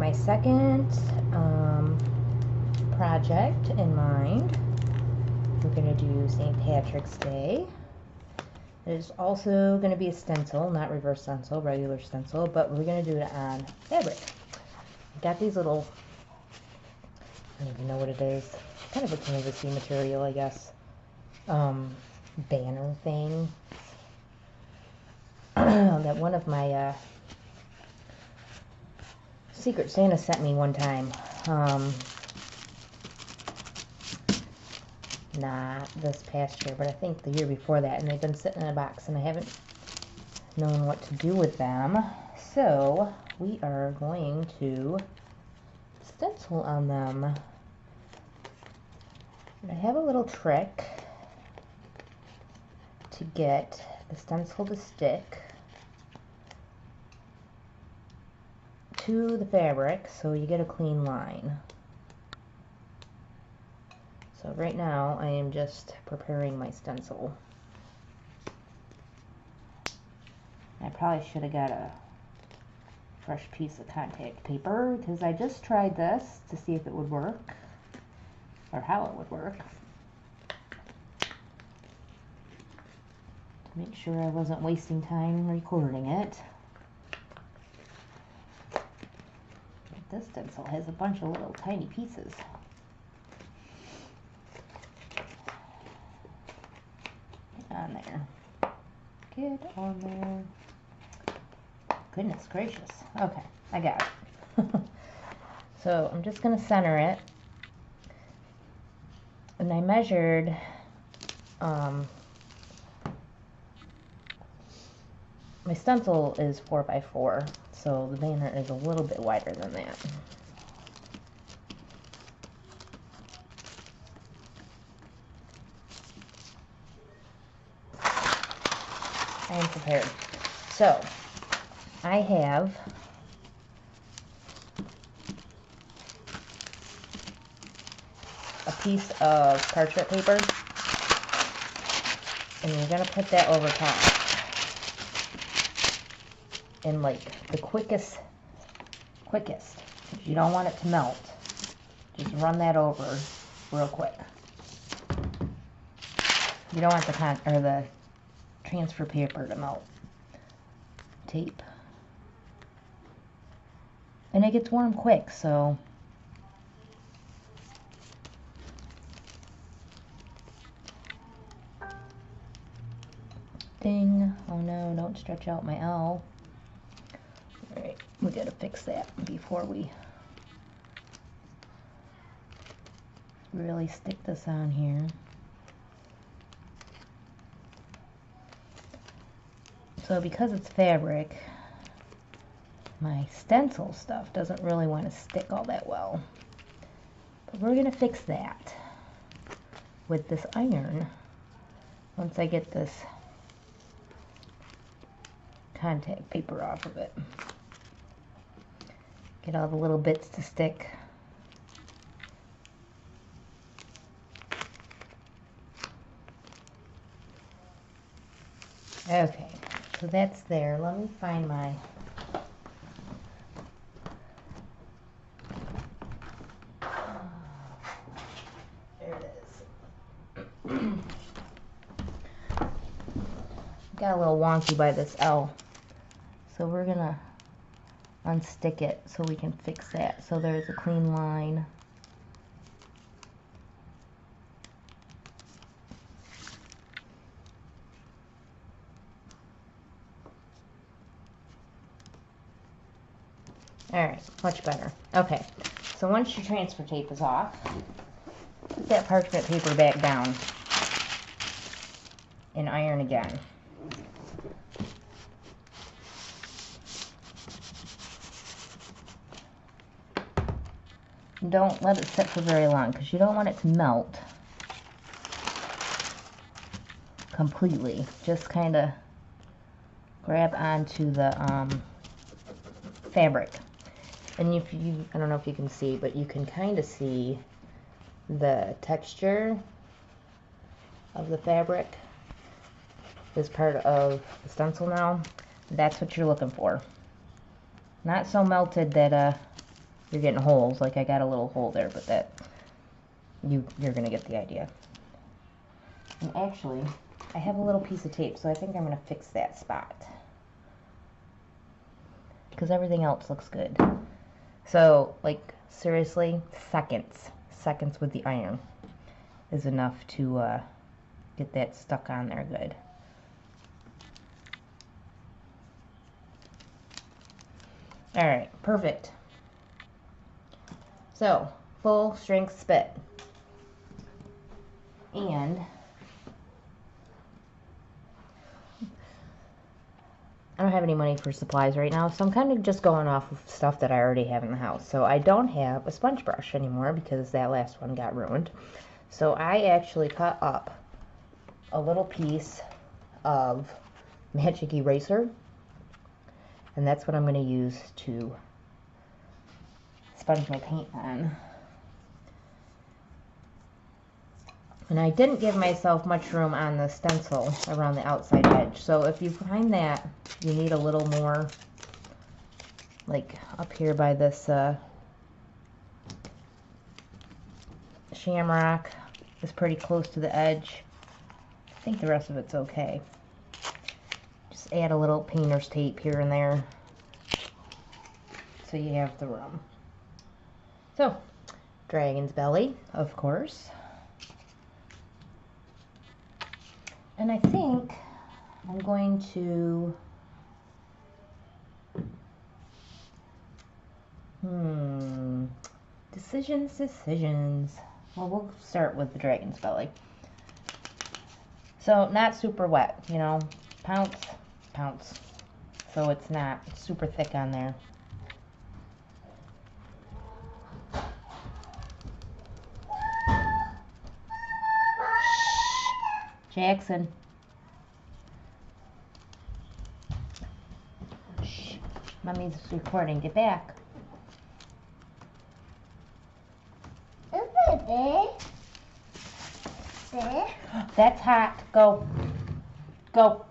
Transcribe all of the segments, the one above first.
my second project in mind. We're going to do St. Patrick's Day. There's also going to be a stencil, not reverse stencil, regular stencil, but we're going to do it on fabric. I got these little, I don't even know what it is, kind of a canvasy material, I guess, banner thing that one of my Secret Santa sent me one time. Not this past year, but I think the year before that, and they've been sitting in a box and I haven't known what to do with them. So we are going to stencil on them. And I have a little trick to get the stencil to stick to the fabric so you get a clean line. So right now I am just preparing my stencil. I probably should have got a fresh piece of contact paper because I just tried this to see if it would work or how it would work. To make sure I wasn't wasting time recording it. This stencil has a bunch of little tiny pieces. On there. Get on there. Goodness gracious. Okay, I got it. So I'm just going to center it. And I measured my stencil is 4 by 4, so the banner is a little bit wider than that. I am prepared. So, I have a piece of parchment paper, and you're going to put that over top. And like the quickest, you don't want it to melt. Just run that over real quick. You don't want the transfer paper to melt. Tape. And it gets warm quick, so ding. Oh no, don't stretch out my L. Alright, we gotta fix that before we really stick this on here. So because it's fabric, my stencil stuff doesn't really want to stick all that well. But we're going to fix that with this iron once I get this contact paper off of it. Get all the little bits to stick. Okay. So that's there. Let me find my there it is. Got a little wonky by this L. So we're gonna unstick it so we can fix that. So there's a clean line. Alright, much better. Okay, so once your transfer tape is off, put that parchment paper back down and iron again. Don't let it sit for very long because you don't want it to melt completely. Just kind of grab onto the fabric. And if you, I don't know if you can see, but you can kind of see the texture of the fabric is part of the stencil now. That's what you're looking for. Not so melted that you're getting holes. Like I got a little hole there, but that you're gonna get the idea. And actually, I have a little piece of tape, so I think I'm gonna fix that spot because everything else looks good. So, like, seriously, seconds with the iron is enough to get that stuck on there good. Alright, perfect. So, full strength spit. And I don't have any money for supplies right now, so I'm kind of just going off of stuff that I already have in the house. So I don't have a sponge brush anymore because that last one got ruined. So I actually cut up a little piece of magic eraser, and that's what I'm going to use to sponge my paint on. And I didn't give myself much room on the stencil around the outside edge. So if you find that you need a little more, like up here by this shamrock is pretty close to the edge. I think the rest of it's okay. Just add a little painter's tape here and there so you have the room. So, dragon's belly, of course. And I think I'm going to, decisions. Well, we'll start with the dragon's belly. So, not super wet, you know, pounce. So it's not super thick on there. Jackson. Shh. Mommy's recording. Get back. That's hot. Go. Go.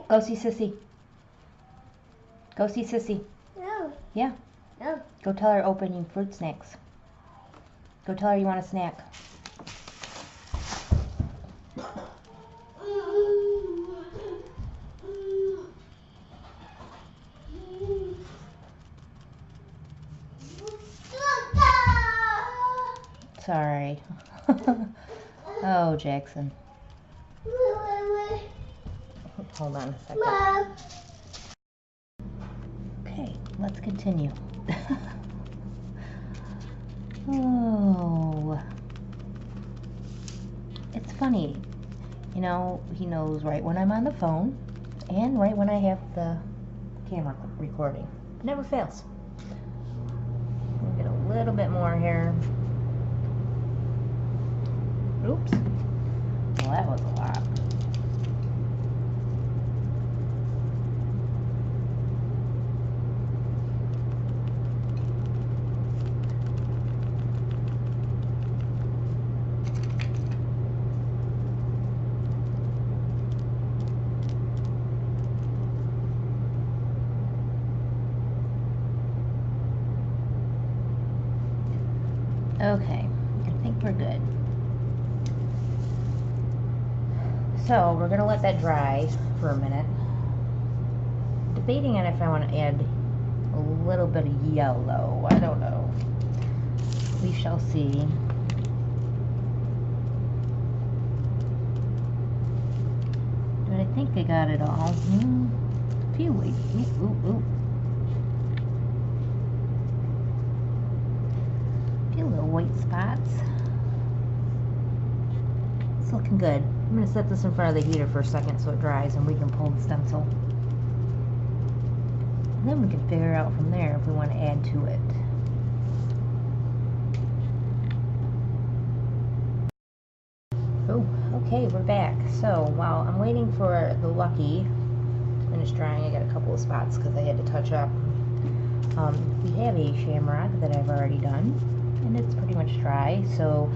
Go see Sissy. Go see Sissy. No. Yeah. No. Go tell her opening fruit snacks. Go tell her you want a snack. Sorry. Oh, Jackson. Hold on a second. Okay, let's continue. Oh. It's funny. You know, he knows right when I'm on the phone and right when I have the camera recording. Never fails. We'll get a little bit more here. Oops. Well, that was a lot. Okay, I think we're good. So we're gonna let that dry for a minute. Debating on if I want to add a little bit of yellow. I don't know. We shall see. But I think I got it all. A few weeks. Ooh. Few little white spots. It's looking good. I'm going to set this in front of the heater for a second so it dries and we can pull the stencil. And then we can figure out from there if we want to add to it. Oh, okay, we're back. So while I'm waiting for the Lucky to finish drying, I got a couple of spots because I had to touch up. We have a shamrock that I've already done and it's pretty much dry. So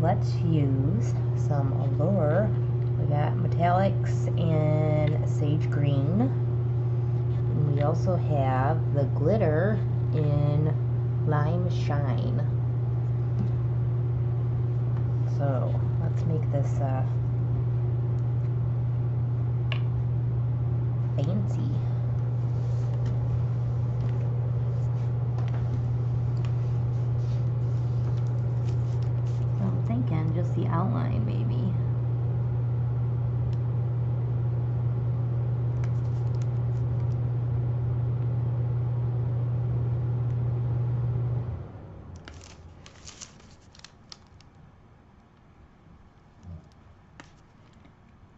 let's use some Allure. We got metallics and sage green. And we also have the glitter in Lime Shine. So let's make this fancy. I'm thinking just the outline maybe.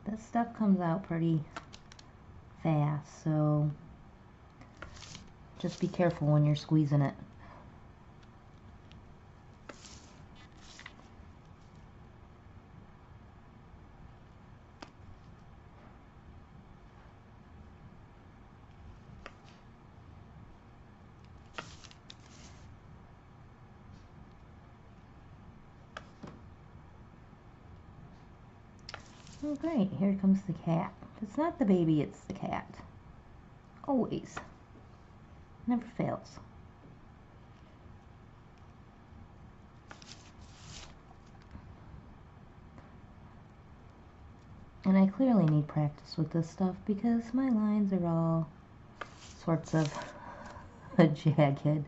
This stuff comes out pretty fast, so just be careful when you're squeezing it. Oh great, here comes the cat. It's not the baby, it's the cat. Always. Never fails. And I clearly need practice with this stuff because my lines are all sorts of jagged.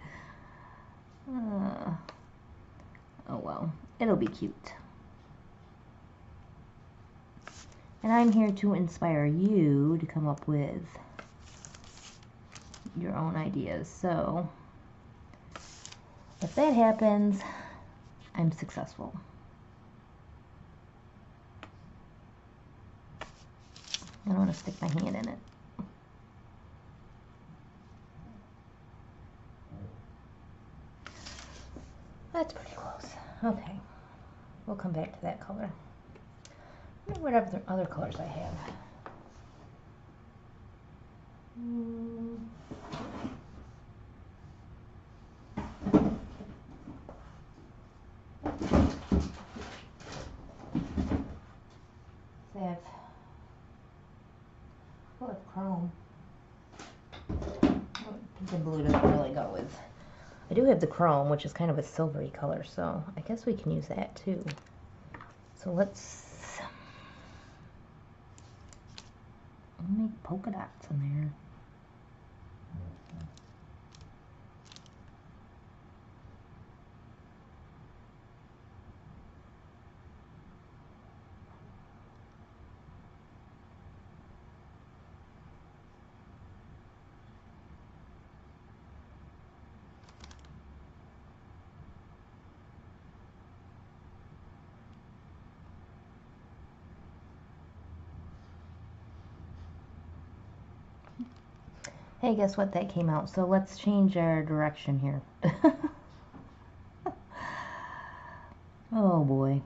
Oh well, it'll be cute. And I'm here to inspire you to come up with your own ideas. So if that happens, I'm successful. I don't want to stick my hand in it. That's pretty close. Okay, we'll come back to that color. Whatever other colors I have. I have chrome. Pink and blue doesn't really go with. I do have the chrome, which is kind of a silvery color, so I guess we can use that too. So let's make polka dots in there. Hey, guess what? That came out. So let's change our direction here. Oh boy.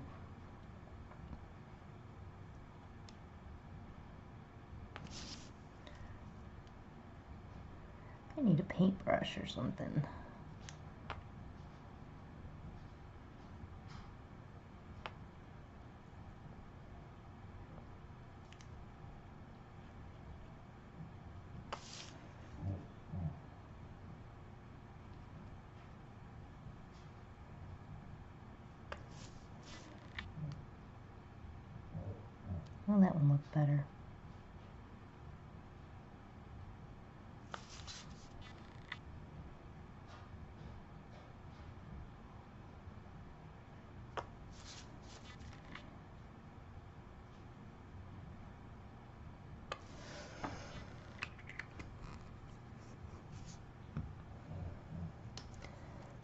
I need a paintbrush or something. Well, that one looked better.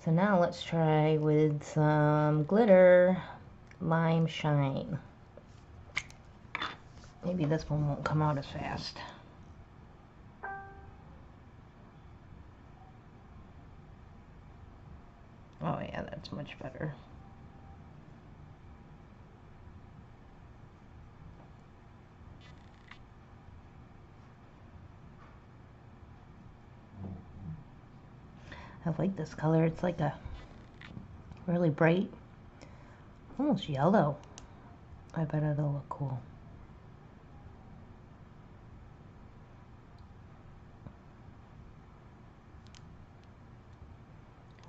So now let's try with some glitter, Lime Shine. Maybe this one won't come out as fast. Oh yeah, that's much better. I like this color. It's like a really bright, almost yellow. I bet it'll look cool.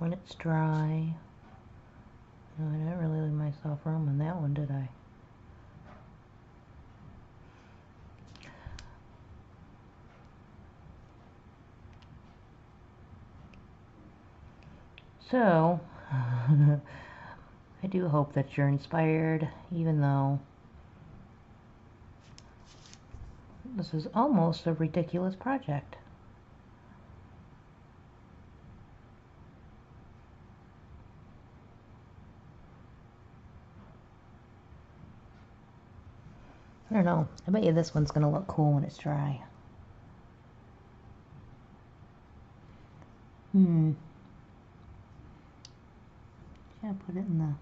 when it's dry. No, I didn't really leave myself room on that one, did I? So, I do hope that you're inspired, even though this is almost a ridiculous project. I don't know. I bet you this one's gonna look cool when it's dry. Yeah, put it in the...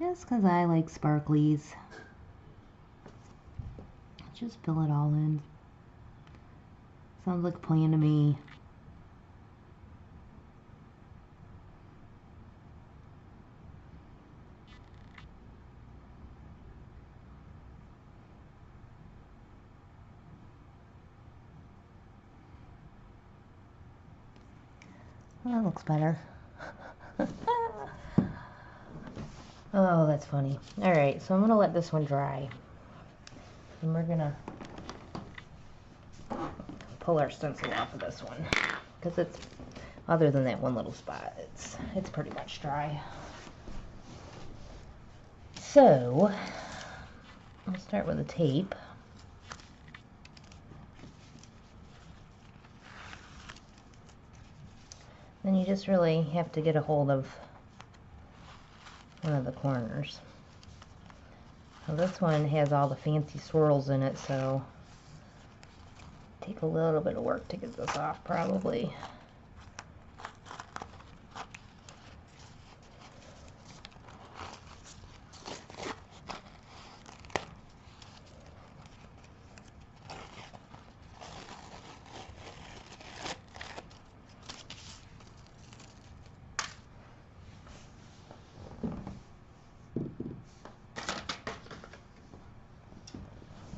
Just because I like sparklies. Just fill it all in. Sounds like a plan to me. Well, that looks better. Oh, that's funny. Alright, so I'm going to let this one dry. And we're going to pull our stencil off of this one. Because it's, other than that one little spot, it's pretty much dry. So, I'll start with the tape. Then you just really have to get a hold of one of the corners. Now this one has all the fancy swirls in it, so take a little bit of work to get this off probably.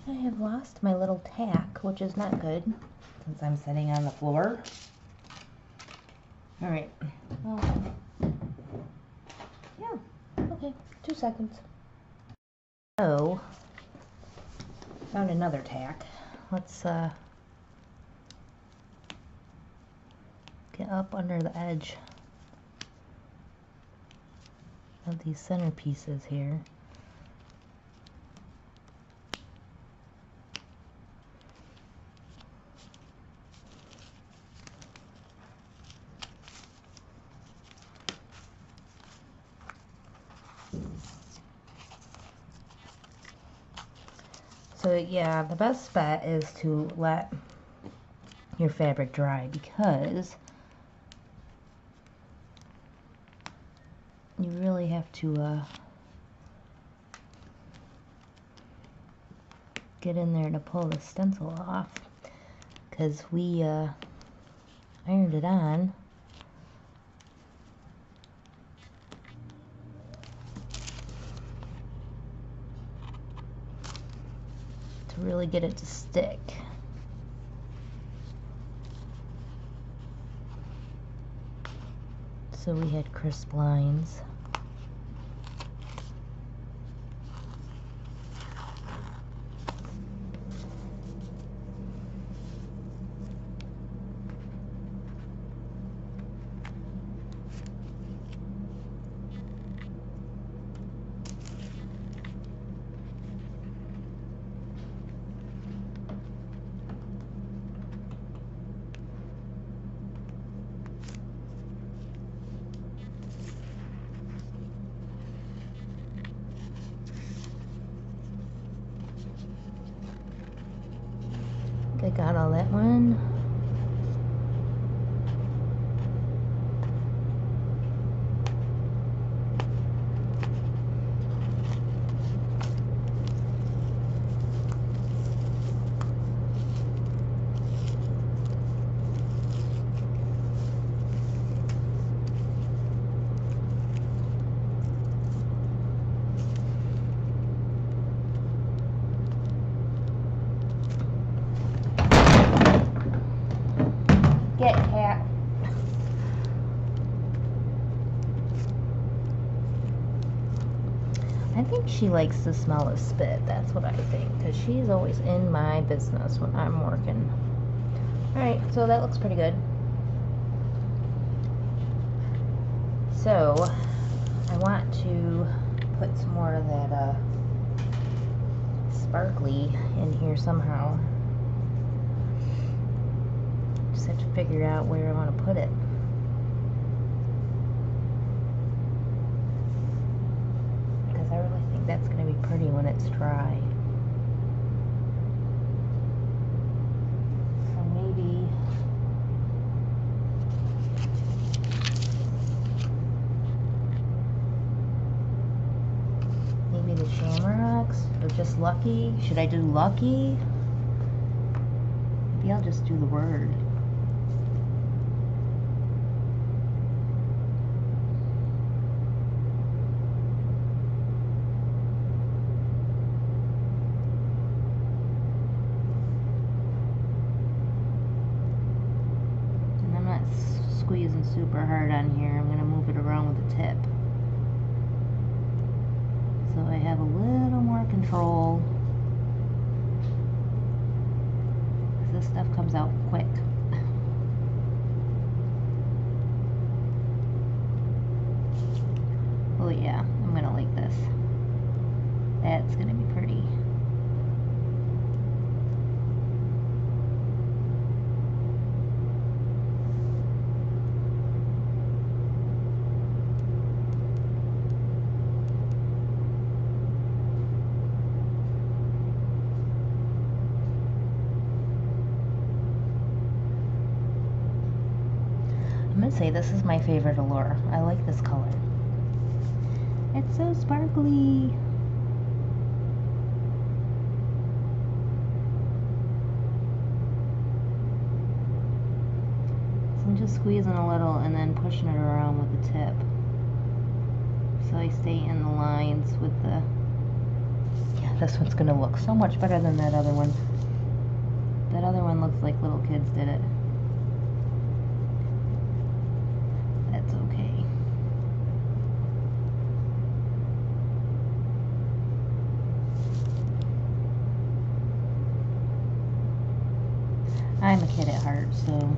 I have lost my little tack, which is not good since I'm sitting on the floor. Alright, well, yeah, okay, 2 seconds. So, found another tack. Let's get up under the edge of these center pieces here. So yeah, the best bet is to let your fabric dry, because you really have to get in there to pull the stencil off, because we ironed it on. To really get it to stick. So we had crisp lines. I got all that one. I think she likes the smell of spit. That's what I think, because she's always in my business when I'm working. Alright, so that looks pretty good. So, I want to put some more of that sparkly in here somehow. Just have to figure out where I want to put it. Because I really think that's going to be pretty when it's dry. So maybe the shamrocks, or just Lucky. Should I do Lucky? Maybe I'll just do the word. And I'm not squeezing super hard on here. I'm going to move it around with the tip, so I have a little more control. This stuff comes out quick. Oh yeah, I'm gonna like this. That's gonna be pretty. I'm gonna say this is my favorite Allure. I like this color. It's so sparkly. So I'm just squeezing a little and then pushing it around with the tip, so I stay in the lines with the... Yeah, this one's gonna look so much better than that other one. That other one looks like little kids did it. That's okay. I'm a kid at heart, so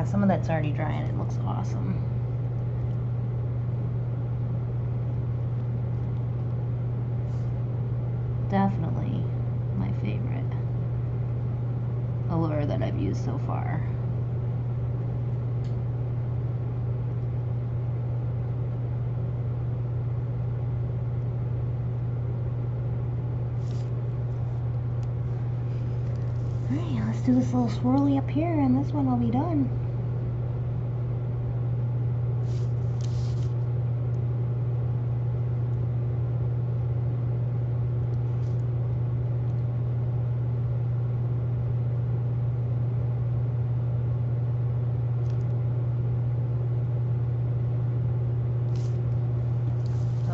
some of that's already dry and it looks awesome. Definitely my favorite Allure that I've used so far. Alright, let's do this little swirly up here and this one will be done.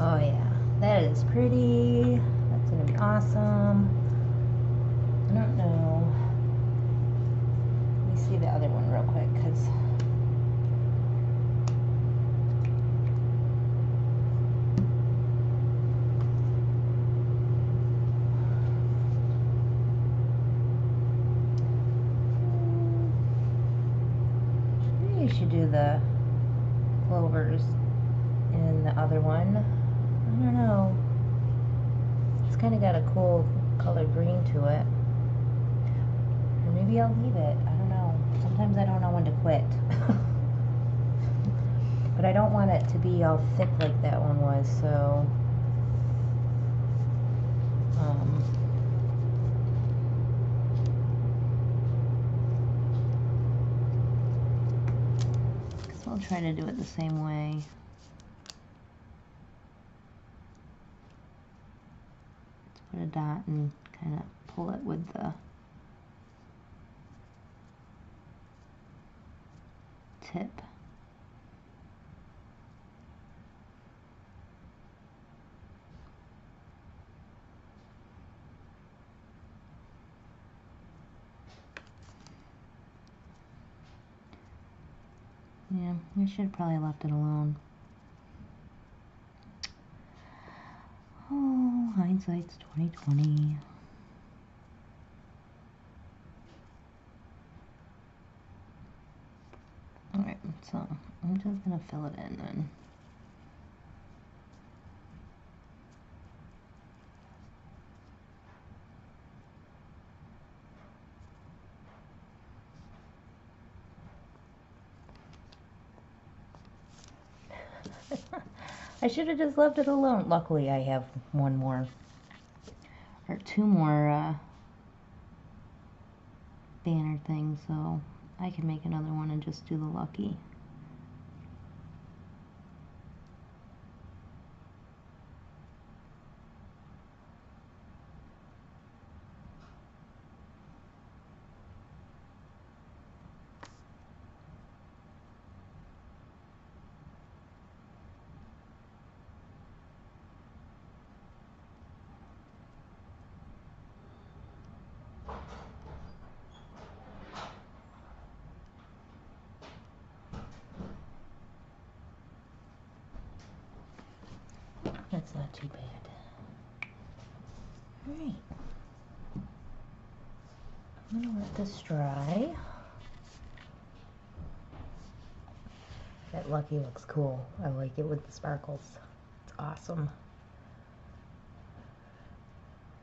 Oh yeah, that is pretty. That's gonna be awesome. I don't know. Let me see the other one real quick, because maybe you should do the clovers in the other one. I don't know. It's kind of got a cool color green to it. Or maybe I'll leave it. I don't know. Sometimes I don't know when to quit. But I don't want it to be all thick like that one was, so So I'll try to do it the same way. Let's put a dot and kind of pull it with the tip. Yeah, I should have probably left it alone. Oh, hindsight's 20/20. Alright, so I'm just gonna fill it in then. I should have just left it alone. Luckily, I have one more, or two more banner things, so I can make another one and just do the lucky. That's not too bad. Alright. I'm gonna let this dry. That lucky looks cool. I like it with the sparkles. It's awesome.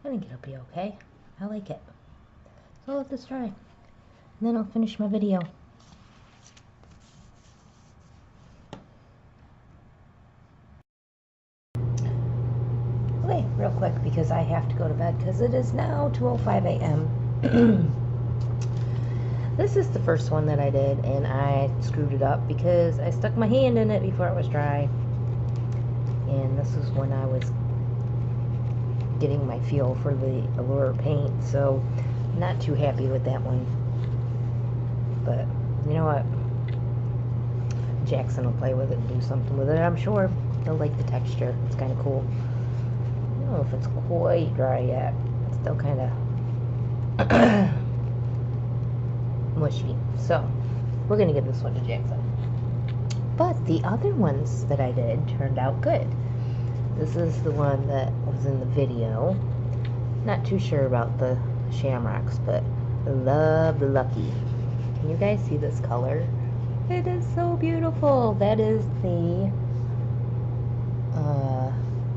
I think it'll be okay. I like it. So I'll let this dry. And then I'll finish my video. Okay, real quick because I have to go to bed because it is now 2:05 a.m. This is the first one that I did, and I screwed it up because I stuck my hand in it before it was dry. And this is when I was getting my feel for the Allure paint, so not too happy with that one. But you know what? Jackson will play with it and do something with it, I'm sure. He'll like the texture. It's kind of cool. I don't know if it's quite dry yet. It's still kind of mushy. So we're gonna give this one to Jackson. But the other ones that I did turned out good. This is the one that was in the video. Not too sure about the shamrocks, but I love the lucky. Can you guys see this color? It is so beautiful. That is the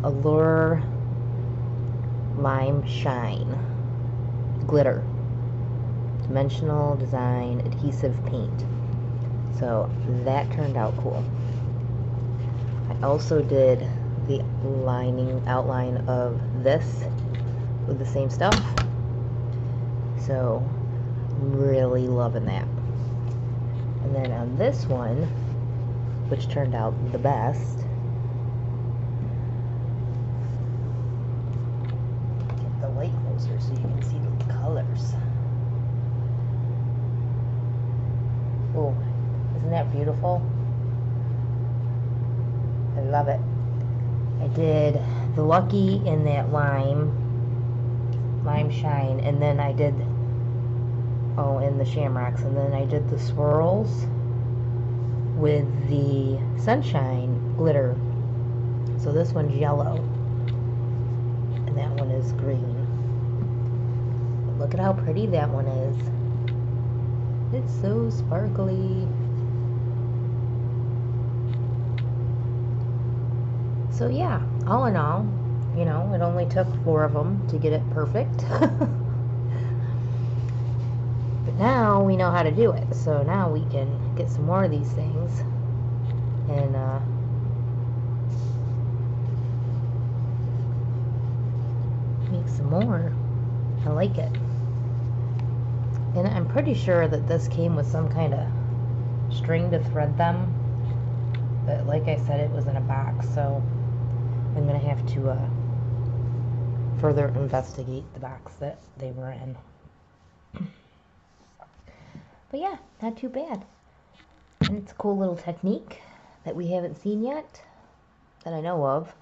Allure Lime Shine Glitter. Dimensional Design Adhesive Paint. So that turned out cool. I also did the outline of this with the same stuff. So I'm really loving that. And then on this one, which turned out the best, get the light closer so you can see the colors. Oh, isn't that beautiful? I love it. I did the lucky in that lime shine, and then I did in the shamrocks, and then I did the swirls with the sunshine glitter. So this one's yellow and that one is green. But look at how pretty that one is. It's so sparkly. So yeah, all in all, you know, it only took 4 of them to get it perfect. But now we know how to do it, so now we can get some more of these things and make some more. I like it. And I'm pretty sure that this came with some kind of string to thread them. But like I said, it was in a box, so I'm going to have to further investigate the box that they were in. But yeah, not too bad. And it's a cool little technique that we haven't seen yet, that I know of.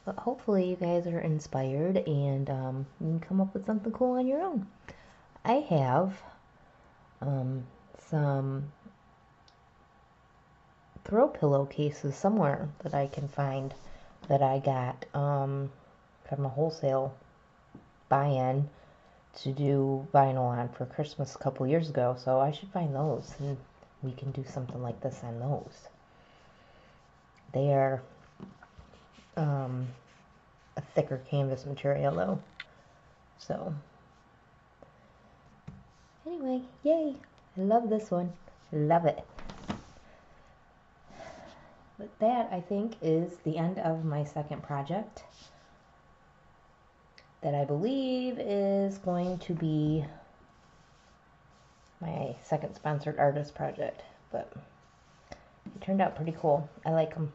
But hopefully you guys are inspired and you can come up with something cool on your own. I have some throw pillowcases somewhere that I can find that I got from a wholesale buy-in to do vinyl on for Christmas a couple years ago. So I should find those and we can do something like this on those. They are a thicker canvas material though. So anyway, yay! I love this one. Love it. But that, I think, is the end of my second project that I believe is going to be my second sponsored artist project. But it turned out pretty cool. I like them.